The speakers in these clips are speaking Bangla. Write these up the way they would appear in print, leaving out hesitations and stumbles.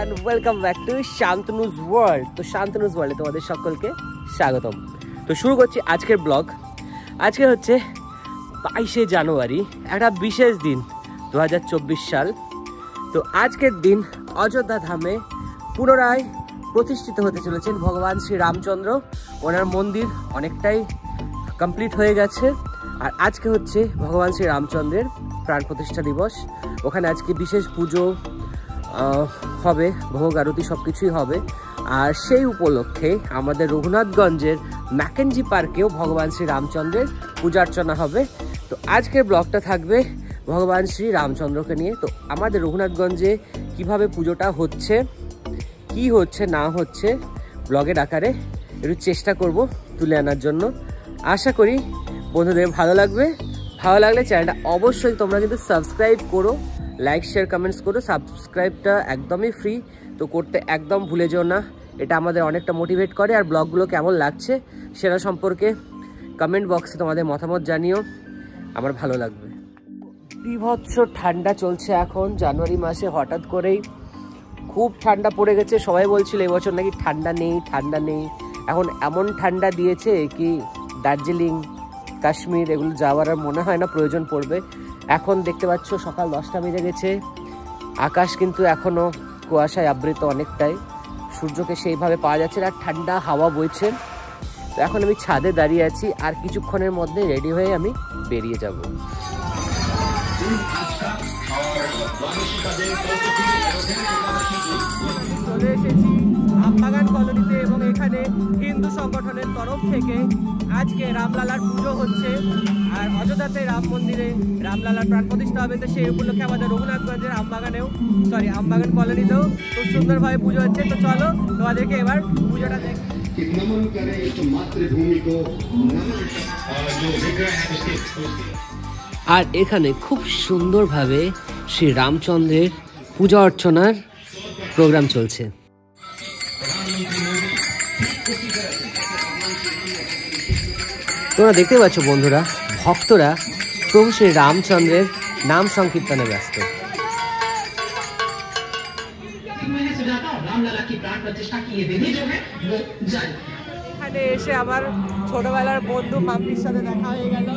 Everyone, welcome back to Shantanu's world. তো শান্তনুজ ওয়ার্ল্ডে তোমাদের সকলকে স্বাগতম। তো শুরু করছি আজকের ব্লগ। আজকে হচ্ছে 22শে জানুয়ারি, একটা বিশেষ দিন, 2024 সাল। তো আজকের দিন অযোধ্যা ধামে পুনরায় প্রতিষ্ঠিত হতে চলেছেন ভগবান শ্রী রামচন্দ্র। ওনার মন্দির অনেকটাই কমপ্লিট হয়ে গেছে, আর আজকে হচ্ছে ভগবান শ্রী রামচন্দ্রের প্রাণ প্রতিষ্ঠা দিবস। ওখানে আজকে বিশেষ পুজো হবে, ভোগ আরতি সব কিছুই হবে। আর সেই উপলক্ষে আমাদের রঘুনাথগঞ্জের ম্যাকেনজি পার্কেও ভগবান শ্রী রামচন্দ্রের পূজা অর্চনা হবে। তো আজকের ব্লগটা থাকবে ভগবান শ্রী রামচন্দ্রকে নিয়ে। তো আমাদের রঘুনাথগঞ্জে কিভাবে পুজোটা হচ্ছে, কি হচ্ছে না হচ্ছে, ব্লগের আকারে একটু চেষ্টা করব তুলে আনার জন্য। আশা করি বন্ধুদের ভালো লাগবে। ভালো লাগলে চ্যানেলটা অবশ্যই তোমরা কিন্তু সাবস্ক্রাইব করো, লাইক শেয়ার কমেন্টস করো। সাবস্ক্রাইবটা একদমই ফ্রি, তো করতে একদম ভুলে যেও না। এটা আমাদের অনেকটা মোটিভেট করে। আর ব্লগগুলো কেমন লাগছে সেটা সম্পর্কে কমেন্ট বক্সে তোমাদের মতামত জানিও, আমার ভালো লাগবে। বিভৎস ঠান্ডা চলছে এখন জানুয়ারি মাসে। হঠাৎ করেই খুব ঠান্ডা পড়ে গেছে। সবাই বলছিল এবছর নাকি ঠান্ডা নেই। এখন এমন ঠান্ডা দিয়েছে কি দার্জিলিং, কাশ্মীর এগুলো যাওয়ার আর মনে হয় না প্রয়োজন পড়বে। এখন দেখতে পাচ্ছ সকাল 10টা বেজে গেছে, আকাশ কিন্তু এখনও কুয়াশায় আবৃত অনেকটাই, সূর্যকে সেইভাবে পাওয়া যাচ্ছে না, ঠান্ডা হাওয়া বইছে। তো এখন আমি ছাদে দাঁড়িয়ে আছি, আর কিছুক্ষণের মধ্যে রেডি হয়ে আমি বেরিয়ে যাব। চলে এসেছি আমবাগান কলোনিতে, এবং এখানে হিন্দু সংগঠনের তরফ থেকে আজকে রামলালার পুজো হচ্ছে। আর অযোধ্যাতে রাম মন্দিরে রামলালার প্রাণ প্রতিষ্ঠা হবে। তো সেই উপলক্ষে আমাদের রঘুনাথগঞ্জের আমবাগান কলোনিতেও খুব সুন্দরভাবে পুজো হচ্ছে। তো চলো তোমাদেরকে এবার পুজোটা দেখি। আর এখানে খুব সুন্দরভাবে শ্রী রামচন্দ্রের পূজা অর্চনার প্রোগ্রাম চলছে। তোমরা দেখতে পাচ্ছ বন্ধুরা, ভক্তরা প্রভু শ্রী রামচন্দ্রের নাম সংকীর্তনে ব্যস্ত। এখানে এসে আমার ছোটবেলার বন্ধু মাম্পির সাথে দেখা হয়ে গেল।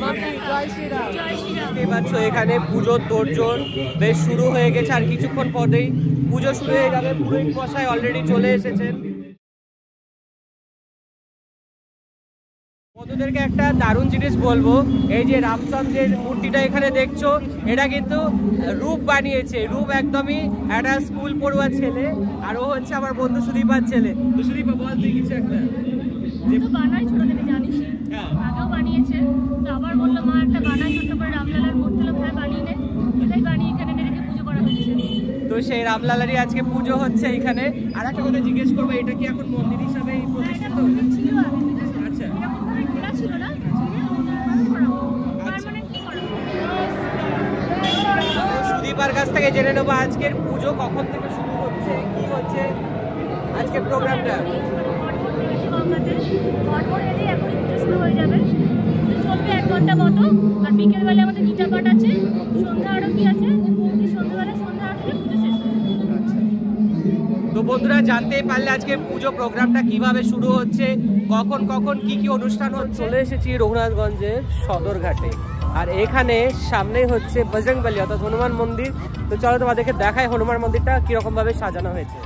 মাম্পি, জয় শ্রীরাম। দেখতেই পাচ্ছ এখানে পুজোর তোড়জোড় বেশ শুরু হয়ে গেছে, আর কিছুক্ষণ পরেই পুজো শুরু হয়ে যাবে। পুরোহিত মশাই অলরেডি চলে এসেছেন। বন্ধুদেরকে একটা দারুণ জিনিস বলবো, এই যে রামচন্দ্রের মূর্তিটা এখানে দেখছো, এটা কিন্তু রূপ বানিয়েছে। রূপ একদমই একটা স্কুল পড়ুয়া ছেলে, আর ও হচ্ছে আমার বন্ধু সুদীপার ছেলে। তো সুদীপা বল তুই কিছু একটা। তো বানাই ছোট থেকে জানিস, আগেও বানিয়েছে, তো আবার বললো মা একটা বানাই ছোট্ট করে রামলালার মূর্তি, হ্যাঁ বানিয়ে নে। এটাই বানিয়ে এখানে রেখে পুজো করা হচ্ছে। তো সেই রামলালারই আজকে পুজো হচ্ছে এখানে। আর একটা কথা জিজ্ঞেস করবো, এটা কি এখন মন্দির হিসাবে প্রতিষ্ঠিত? ছিল আগে, আচ্ছা, এরকম ভাবে খোলা ছিল না, সুদীপার কাছ থেকে জেনে নেবো আজকের পুজো কখন থেকে শুরু হচ্ছে, কি হচ্ছে আজকের প্রোগ্রামটা। এখনই পুজো শুরু হয়ে যাবে, পুজো চলবে 1 ঘন্টা মতো। আর বিকেলবেলা আমাদের গীতা পাঠ আছে, সন্ধ্যা আরতি আছে, সন্ধ্যাবেলা সন্ধ্যা আরতি পুজো শেষ। তো বন্ধুরা জানতেই পারলে আজকে পুজো প্রোগ্রামটা কিভাবে শুরু হচ্ছে, কখন কি অনুষ্ঠান হচ্ছে। চলে এসেছি রঘুনাথগঞ্জের সদরঘাটে, আর এখানে সামনেই হচ্ছে বজরংবলী অর্থাৎ হনুমান মন্দির। তো চলো তোমাদেরকে দেখায় হনুমান মন্দিরটা কিরকম ভাবে সাজানো হয়েছে।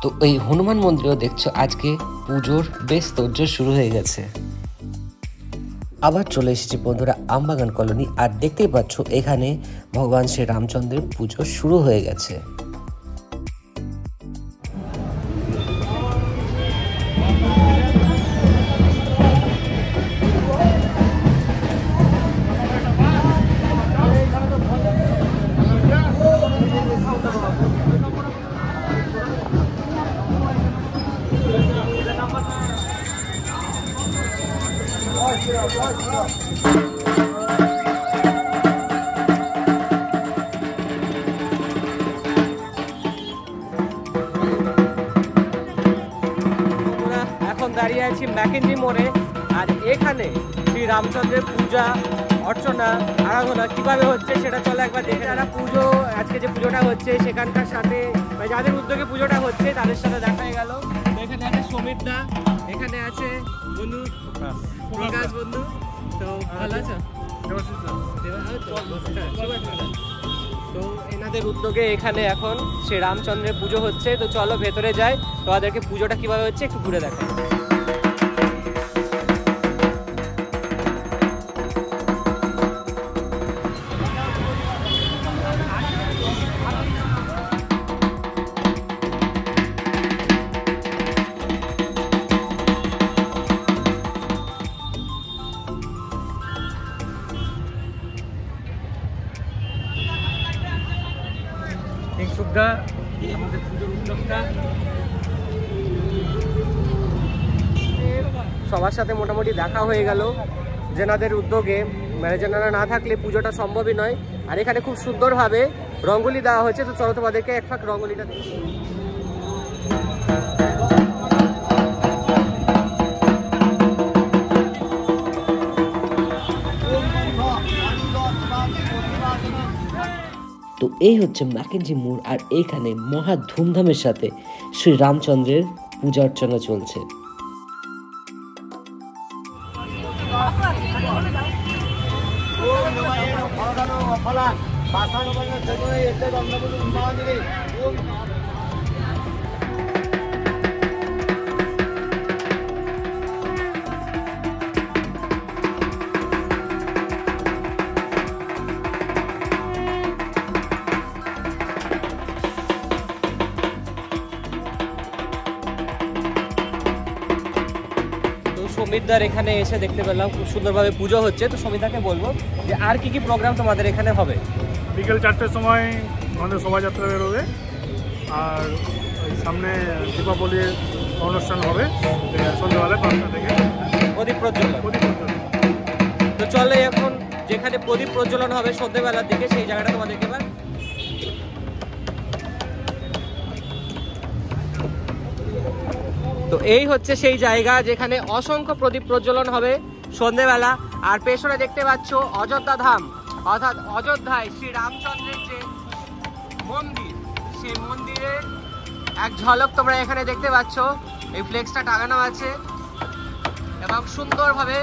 তো এই হনুমান মন্দিরেও দেখছো আজকে পুজোর বেশ তোড়জোড় শুরু হয়ে গেছে। আবার চলে এসেছি বন্ধুরা আমবাগান কলোনি, আর দেখতেই পাচ্ছ এখানে ভগবান শ্রী রামচন্দ্রের পুজো শুরু হয়ে গেছে। এখন দাঁড়িয়ে আছি ম্যাকেঞ্জি মোড়ে, আর এখানে শ্রী রামচন্দ্রের পূজা অর্চনা আরাধনা কিভাবে হচ্ছে সেটা চলো একবার দেখে। যারা পুজো আজকে যে পুজোটা হচ্ছে সেখানকার সাথে যাদের উদ্যোগে পুজোটা হচ্ছে তাদের সাথে দেখা গেল। এখানে আছে সমীর দা, এখানে আছে বন্ধু প্রকাশ বন্ধু। তো ভালো আছো? তো এনাদের উদ্যোগে এখানে এখন শ্রী রামচন্দ্রের পুজো হচ্ছে। তো চলো ভেতরে যাই, তোমাদেরকে পুজোটা কিভাবে হচ্ছে একটু ঘুরে দেখাই। আমাদের পুজোর উদ্যোগটা সবার সাথে মোটামুটি দেখা হয়ে গেল। যেনাদের উদ্যোগে মানে যেনারা না থাকলে পুজোটা সম্ভবই নয়। আর এখানে খুব সুন্দরভাবে রঙ্গোলি দেওয়া হয়েছে। তো চলো তোমাদেরকে এক ফাঁক রঙ্গোলিটা দেখি। তো এই হচ্ছে ম্যাকেঞ্জি মোড়, আর এইখানে মহা ধুমধামের সাথে শ্রী রামচন্দ্রের পূজা অর্চনা চলছে। সমিতদার এখানে এসে দেখতে পেলাম খুব সুন্দরভাবে পুজো হচ্ছে। তো সমিতাকে বলবো যে আর কি কি প্রোগ্রাম তোমাদের এখানে হবে? বিকেল 4টের সময় আমাদের শোভাযাত্রা বেরোবে, আর সামনে দীপাবলির অনুষ্ঠান হবে সন্ধ্যাবেলা 5টা থেকে প্রদীপ প্রজ্বলন। তো চলে এখন যেখানে প্রদীপ প্রজ্বলন হবে সন্ধ্যাবেলার দিকে, সেই জায়গাটা তোমাদেরকে এবার তো এই হচ্ছে সেই জায়গা যেখানে অসংখ্য প্রদীপ প্রজ্বলন হবে সন্ধ্যেবেলা। আর পেছনে দেখতে পাচ্ছ অযোধ্যা ধাম, অর্থাৎ অযোধ্যায় শ্রী রামচন্দ্রের যে মন্দির, সেই মন্দিরের এক ঝলক তোমরা এখানে দেখতে পাচ্ছ। এই ফ্লেক্সটা টাঙানো আছে এবং সুন্দরভাবে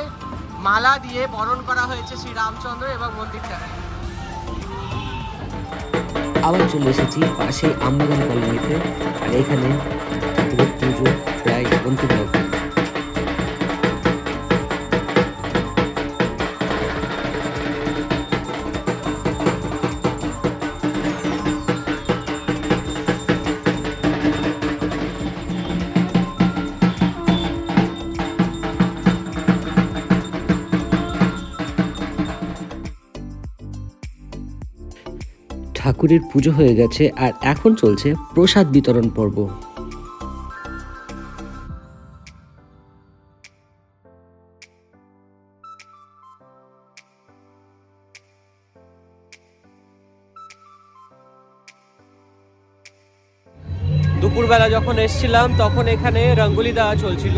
মালা দিয়ে বরণ করা হয়েছে শ্রী রামচন্দ্র এবং মন্দিরটাকে। আবার চলে এসেছি পাশে আমবাগান কলোনিতে, আর এখানে পুজো প্রায় অন্তিম লগ্ন। ঠাকুরের পুজো হয়ে গেছে, আর এখন চলছে প্রসাদ বিতরণ পর্ব। দুপুরবেলা যখন এসেছিলাম তখন এখানে রঙ্গোলি দেওয়া চলছিল।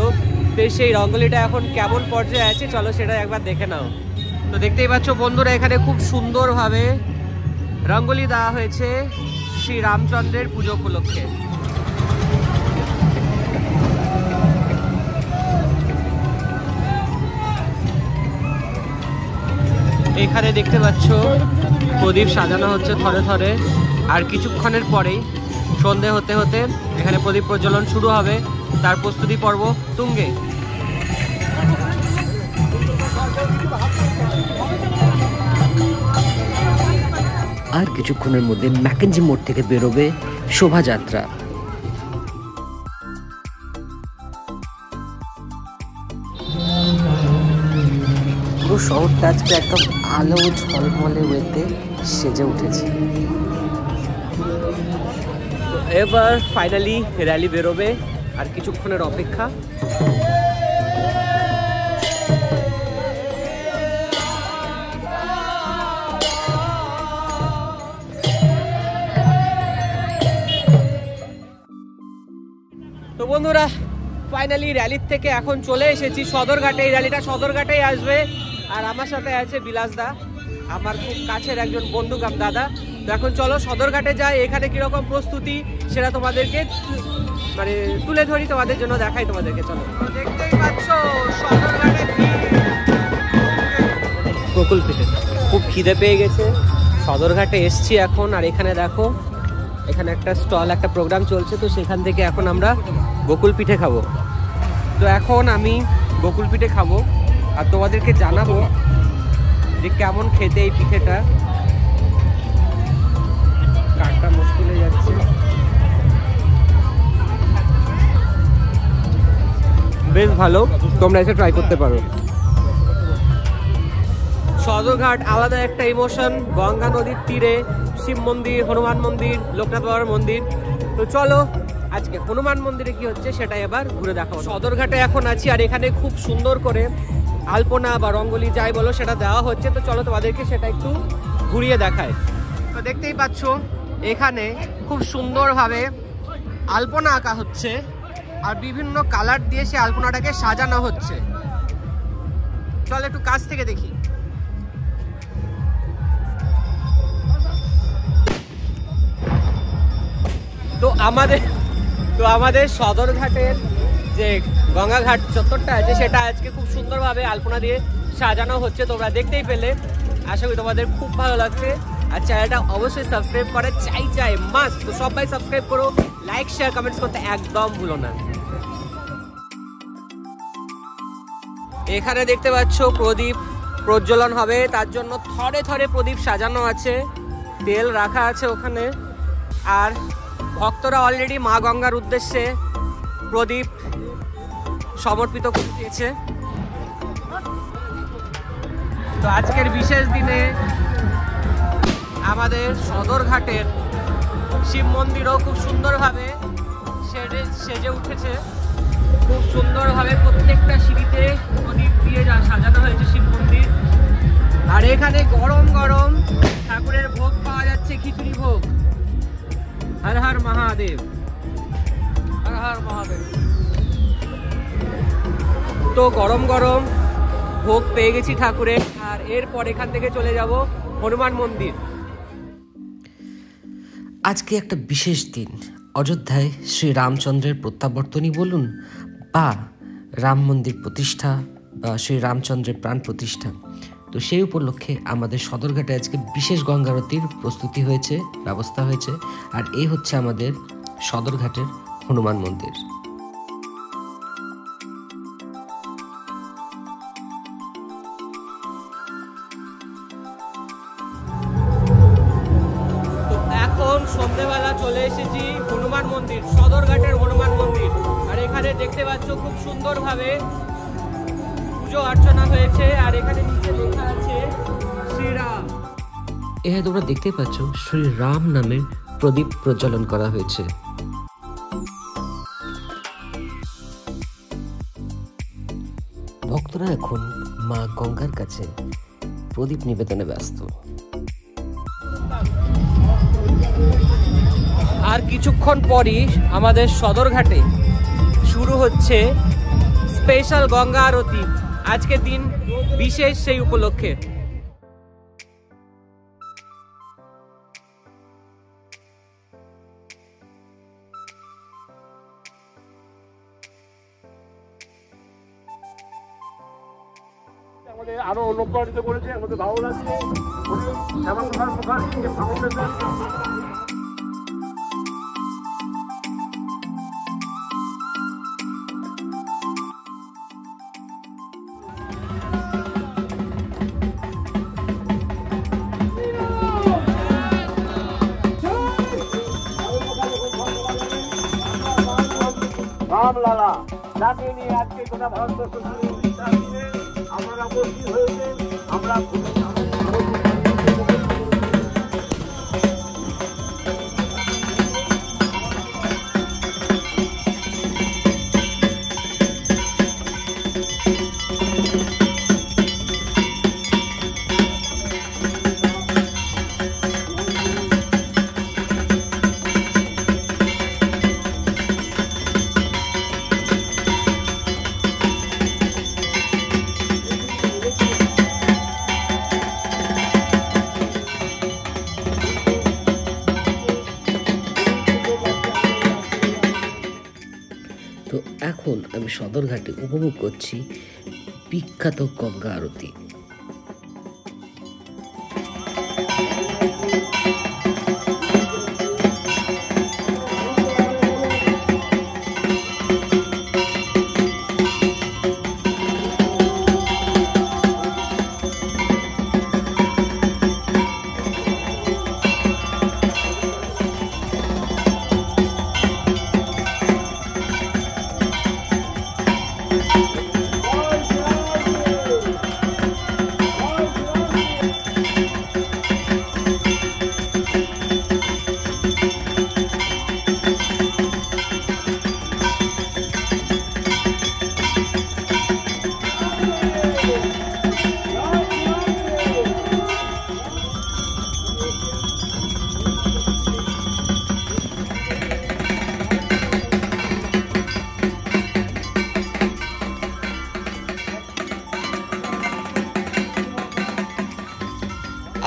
তো সেই রঙ্গোলিটা এখন কেমন পর্যায়ে আছে চলো সেটা একবার দেখে নাও। তো দেখতেই পাচ্ছ বন্ধুরা, এখানে খুব সুন্দরভাবে রঙ্গোলি দেওয়া হয়েছে শ্রী রামচন্দ্রের পুজো উপলক্ষে। এখানে দেখতে পাচ্ছ প্রদীপ সাজানো হচ্ছে থরে থরে, আর কিছুক্ষণের পরেই সন্ধে হতে হতে এখানে প্রদীপ প্রজ্বলন শুরু হবে, তার প্রস্তুতি পর্ব তুঙ্গে। আর কিছুক্ষণের মধ্যে ম্যাকেঞ্জি মোড় থেকে বেরোবে শোভাযাত্রা। পুরো শহরটা আজকে একদম আলো ঝলমলে ওয়েতে সেজে উঠেছে। এবার ফাইনালি র্যালি বেরোবে, আর কিছুক্ষণের অপেক্ষা। তো বন্ধুরা ফাইনালি র্যালির থেকে এখন চলে এসেছি সদরঘাটে। এই র্যালিটা সদরঘাটেই আসবে আর আমার সাথে আছে বিলাস দা, আমার খুব কাছের একজন বন্ধু কাম দাদা। তো এখন চলো সদরঘাটে যাই, এখানে কিরকম প্রস্তুতি সেটা তোমাদেরকে মানে তুলে ধরি, তোমাদের জন্য দেখাই তোমাদেরকে। চলো, দেখতেই পাচ্ছ সদরঘাটে গোকুল পিঠে খুব খিদে পেয়ে গেছে, সদরঘাটে এসছি এখন। আর এখানে দেখো এখানে একটা স্টল, একটা প্রোগ্রাম চলছে, তো সেখান থেকে এখন আমরা গোকুল পিঠে খাবো। তো এখন আমি গোকুল পিঠে খাবো আর তোমাদেরকে জানাবো যে কেমন খেতে এই পিঠেটা। কাটটা মুশকিল হয়ে যাচ্ছে। বেশ ভালো, তোমরা এসে ট্রাই করতে পারো। সদরঘাট আলাদা একটা ইমোশন, গঙ্গা নদীর তীরে শিব মন্দির, হনুমান মন্দির, লোকনাথ বাবার মন্দির। তো চলো আজকে হনুমান মন্দিরে কি হচ্ছে সেটা এবার ঘুরে দেখাবো। সদরঘাটে এখন আছি আর এখানে খুব সুন্দর করে আলপনা বা রঙ্গোলি যাই বলো সেটা দেওয়া হচ্ছে। তো চলো তোমাদেরকে সেটা একটু ঘুরিয়ে দেখায়। তো দেখতেই পাচ্ছ এখানে খুব সুন্দরভাবে আলপনা আঁকা হচ্ছে আর বিভিন্ন কালার দিয়ে সে আলপনাটাকে সাজানো হচ্ছে। চলো একটু কাছ থেকে দেখি। তো আমাদের সদরঘাটের যে গঙ্গাঘাট চত্বরটা আছে সেটা আজকে খুব সুন্দরভাবে আলপনা দিয়ে সাজানো হচ্ছে, তোমরা দেখতেই পেলে। আশা করি তোমাদের খুব ভালো লাগছে। আর চ্যানেলটা অবশ্যই সাবস্ক্রাইব করে চাই মাস্ট। তো সবাই সাবস্ক্রাইব করো, লাইক শেয়ার কমেন্টস করতে একদম ভুলো না। এখানে দেখতে পাচ্ছ প্রদীপ প্রজ্বলন হবে, তার জন্য থরে থরে প্রদীপ সাজানো আছে, তেল রাখা আছে ওখানে। আর ভক্তরা অলরেডি মা গঙ্গার উদ্দেশ্যে প্রদীপ সমর্পিত করে দিয়েছে। তো আজকের বিশেষ দিনে আমাদের সদরঘাটের শিব মন্দিরও খুব সুন্দরভাবে সেজে উঠেছে। খুব সুন্দরভাবে প্রত্যেকটা সিঁড়িতে প্রদীপ দিয়ে সাজানো হয়েছে শিব মন্দির। আর এখানে গরম গরম ঠাকুরের ভোগ পাওয়া যাচ্ছে, খিচুড়ি ভোগ। হর হর মহাদেব, হর হর মহাদেব। তো গরম গরম ভোগ পেয়ে গেছি ঠাকুরের। আর এরপর এখান থেকে চলে যাব হনুমান মন্দির। আজকে একটা বিশেষ দিন, অযোধ্যায় শ্রী রামচন্দ্রের প্রত্যাবর্তনই বলুন বা রাম মন্দির প্রতিষ্ঠা বা শ্রী রামচন্দ্রের প্রাণ প্রতিষ্ঠা। তো সেই উপলক্ষে আমাদের সদরঘাটে আজকে বিশেষ গঙ্গারতির প্রস্তুতি হয়েছে, ব্যবস্থা হয়েছে। আর এই হচ্ছে আমাদের সদরঘাটের হনুমান মন্দির। তো এখন সন্ধ্যেবেলা চলে এসেছি হনুমান মন্দির, সদরঘাটের হনুমান মন্দির। আর এখানে দেখতে পাচ্ছ খুব সুন্দরভাবে পুজো অর্চনা হয়েছে। আর এখানে নিচে লেখা আছে শ্রীরাম। এখানে তোমরা দেখতে পাচ্ছ শ্রী রাম নামের প্রদীপ প্রজ্বলন করা হয়েছে। ভক্তরা এখন মা গঙ্গার কাছে প্রদীপ নিবেদনে ব্যস্ত। আর কিছুক্ষণ পরই আমাদের সদরঘাটে শুরু হচ্ছে স্পেশাল গঙ্গা আরতি। আজকের দিন বিশেষ সেই উপলক্ষে। আমাদের আরো অনুপ্রাণিত করেছে, আমাদের ভালো লাগছে। রামলালা যাকে নিয়ে আজকে গোটা ভারতবর্ষ আমরা উপস্থিত হয়েছে। আমরা তো এখন আমি সদরঘাটে উপভোগ করছি বিখ্যাত গঙ্গা আরতি।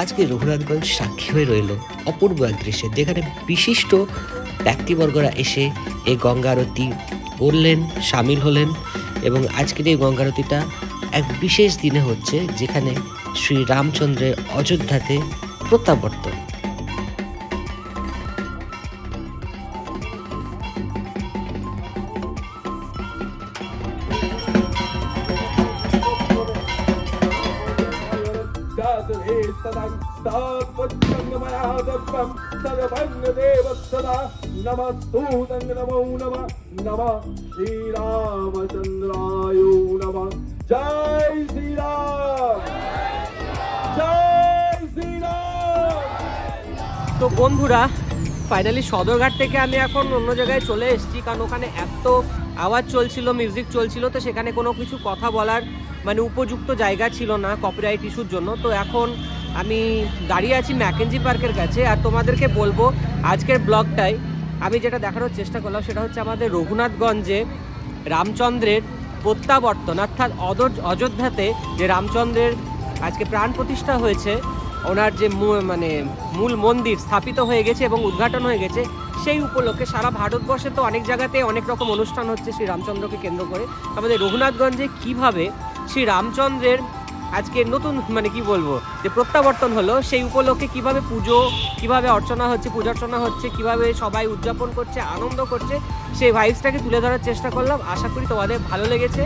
আজকে রঘুনাথগঞ্জ সাক্ষী হয়ে রইল অপূর্ব এক দৃশ্যে, যেখানে বিশিষ্ট ব্যক্তিবর্গরা এসে এই গঙ্গা আরতি করলেন, সামিল হলেন। এবং আজকের এই গঙ্গা আরতিটা এক বিশেষ দিনে হচ্ছে, যেখানে শ্রী রামচন্দ্রের অযোধ্যাতে প্রত্যাবর্তন। नमो नमः नमः श्री रामचंद्राय नमः। जय श्री राम, जय श्री राम। তো বন্ধুরা, ফাইনালি সদরঘাট থেকে আমি এখন অন্য জায়গায় চলে এসেছি, কারণ ওখানে এত আওয়াজ চলছিল, মিউজিক চলছিল, তো সেখানে কোনো কিছু কথা বলার মানে উপযুক্ত জায়গা ছিল না কপিরাইট ইস্যুর জন্য। তো এখন আমি দাঁড়িয়ে আছি ম্যাকেনজি পার্কের কাছে, আর তোমাদেরকে বলবো আজকের ব্লগটাই আমি যেটা দেখানোর চেষ্টা করলাম সেটা হচ্ছে আমাদের রঘুনাথগঞ্জে রামচন্দ্রের প্রত্যাবর্তন, অর্থাৎ অযোধ্যাতে যে রামচন্দ্রের আজকে প্রাণ প্রতিষ্ঠা হয়েছে, ওনার যে মূল মন্দির স্থাপিত হয়ে গেছে এবং উদ্ঘাটন হয়ে গেছে, সেই উপলক্ষে সারা ভারতবর্ষে তো অনেক জায়গাতে অনেক রকম অনুষ্ঠান হচ্ছে শ্রী রামচন্দ্রকে কেন্দ্র করে। আমাদের রঘুনাথগঞ্জে কিভাবে শ্রী রামচন্দ্রের আজকে নতুন কি বলবো যে প্রত্যাবর্তন হলো, সেই উপলক্ষে কিভাবে পুজো, কিভাবে অর্চনা হচ্ছে, পূজা অর্চনা হচ্ছে, কিভাবে সবাই উদযাপন করছে, আনন্দ করছে, সেই ভাইবসটাকে তুলে ধরার চেষ্টা করলাম। আশা করি তোমাদের ভালো লেগেছে।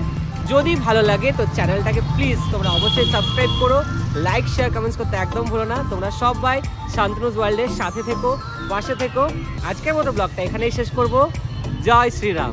যদি ভালো লাগে তো চ্যানেলটাকে প্লিজ তোমরা অবশ্যই সাবস্ক্রাইব করো, লাইক শেয়ার কমেন্টস করতে একদম ভুলো না। তোমরা সবাই শান্তনুজ ওয়ার্ল্ডের সাথে থেকো, পাশে থেকো। আজকের মতো ব্লগটা এখানেই শেষ করব। জয় শ্রীরাম।